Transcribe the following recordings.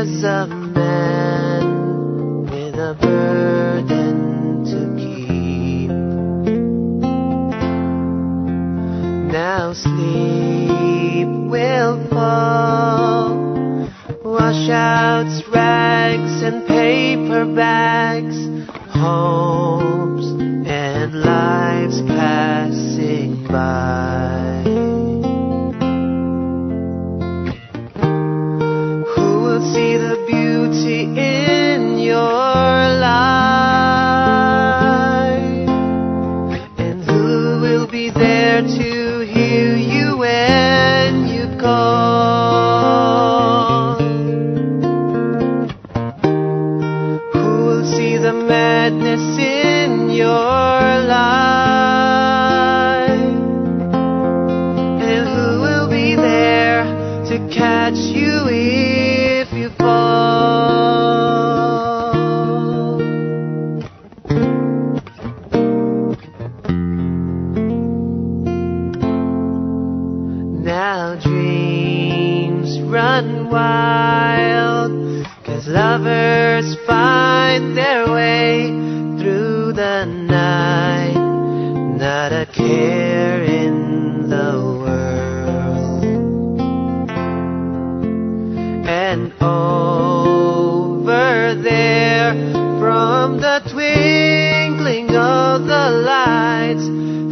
there's a man with a burden to keep. Now sleep will fall, washouts, rags and paper bags, homes and lives passing by. Who will see the beauty in your life? And who will be there to hear you when you call? Who will see the madness in your life? And who will be there to catch you if you fall? Now dreams run wild, 'cause lovers find their way through the night, not a care in the world. And over there, from the twinkling of the lights,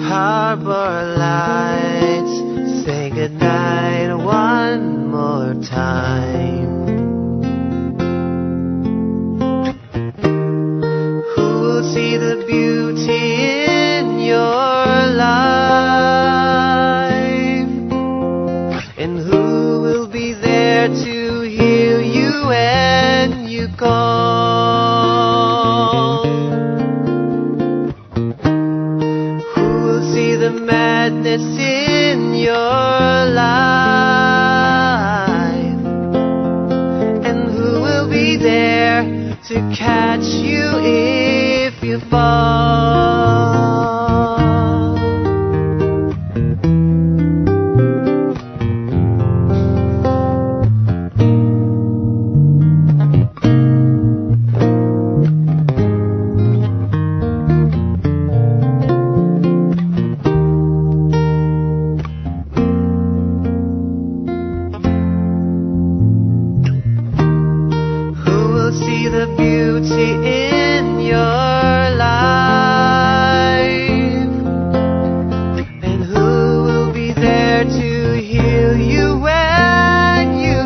harbor lights say goodnight one more time. Who will see the beauty in your life? And who will be there to hear you when you call? Who will see the madness in your life? And who will be there to catch you if you fall? See the beauty in your life, and who will be there to hear you when you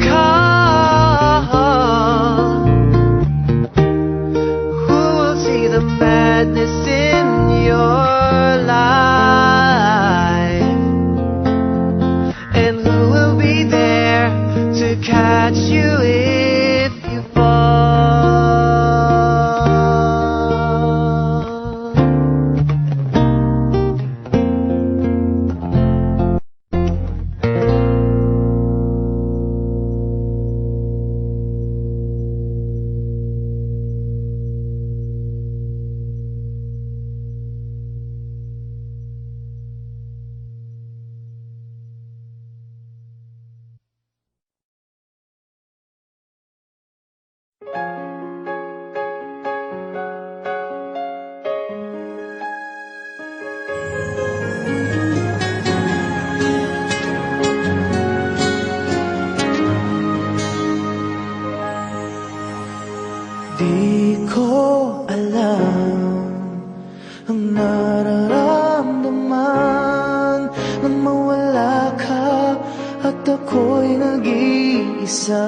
call? Who will see the madness in your life, and who will be there to catch you if you Di ko alam ang nararamdaman nang mawala ka at ako'y nag-iisa.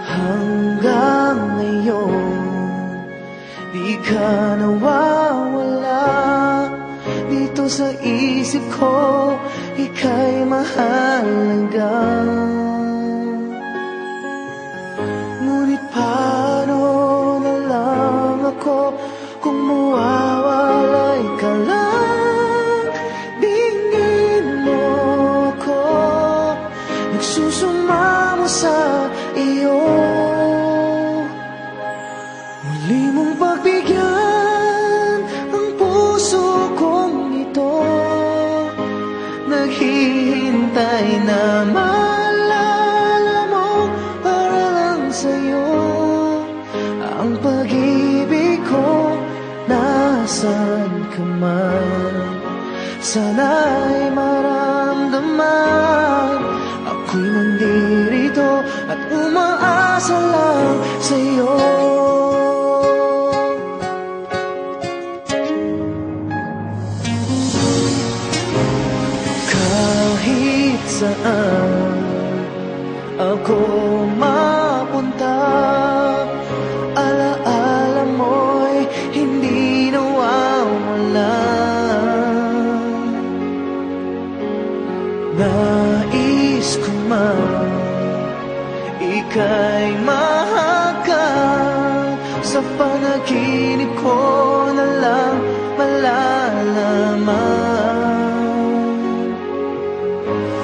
Hanggang ngayon, di ka nawawala dito sa isip ko, ika'y mahalaga. Ngunit paano na lang ako kung mawawalay ka lang? Bingin mo ko, nagsusumamo sa iyo. Muli mong pagbigyan ang puso kong ito. naghihintay na maalala mo para lang sa'yo ang pag-ibig ko. Nasaan ka man, sana'y maramdaman ako'y nandirito at umaasa lang sa'yo. Kahit saan ako mapunta, alaala mo'y hindi nawawala. Nais ko man ika'y mahagkan, sa panaginip ko na lang malalaman.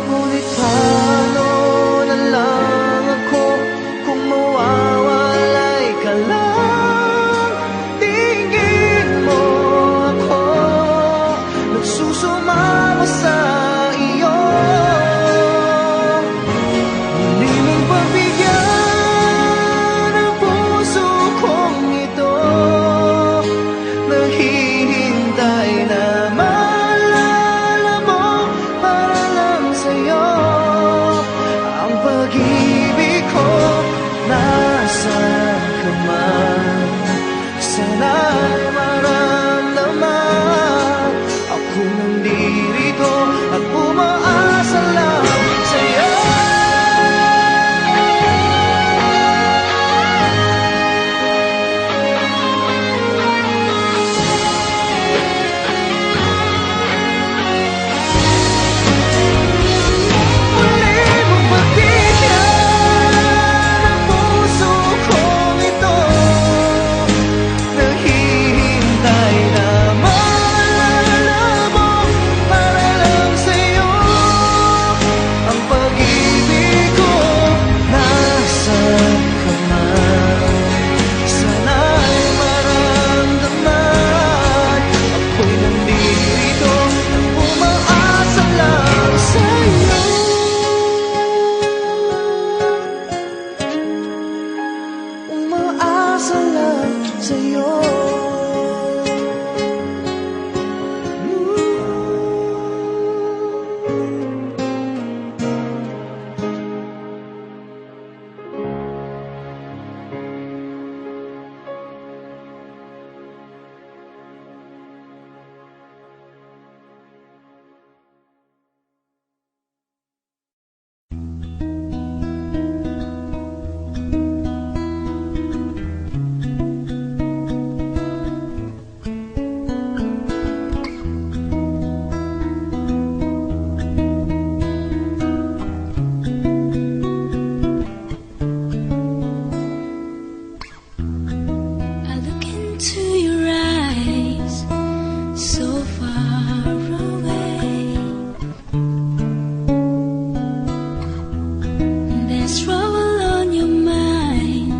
Ngunit paano na lang ako kung mawawalay ka lang? Tingin mo ako nagsusumama sa iyo. Muli mong pagbigyan ang puso kong ito, naghihintay na maalala mo para lang sa'yo ang pag-ibig ko. Nasaan ka man, sana'y maramdaman ako nandirito at umaasa lang sa'yo. Muli mong pagbigyan ang puso kong ito, naghihintay na maalala mo para lang sa'yo ang pag-ibig ko. Nasaan ka man, sana'y maramdaman ako'y nandirito at umaasa lang sa'yo. Umaasa lang sa'yo. I look into your eyes, so far away. There's trouble on your mind,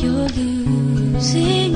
you're losing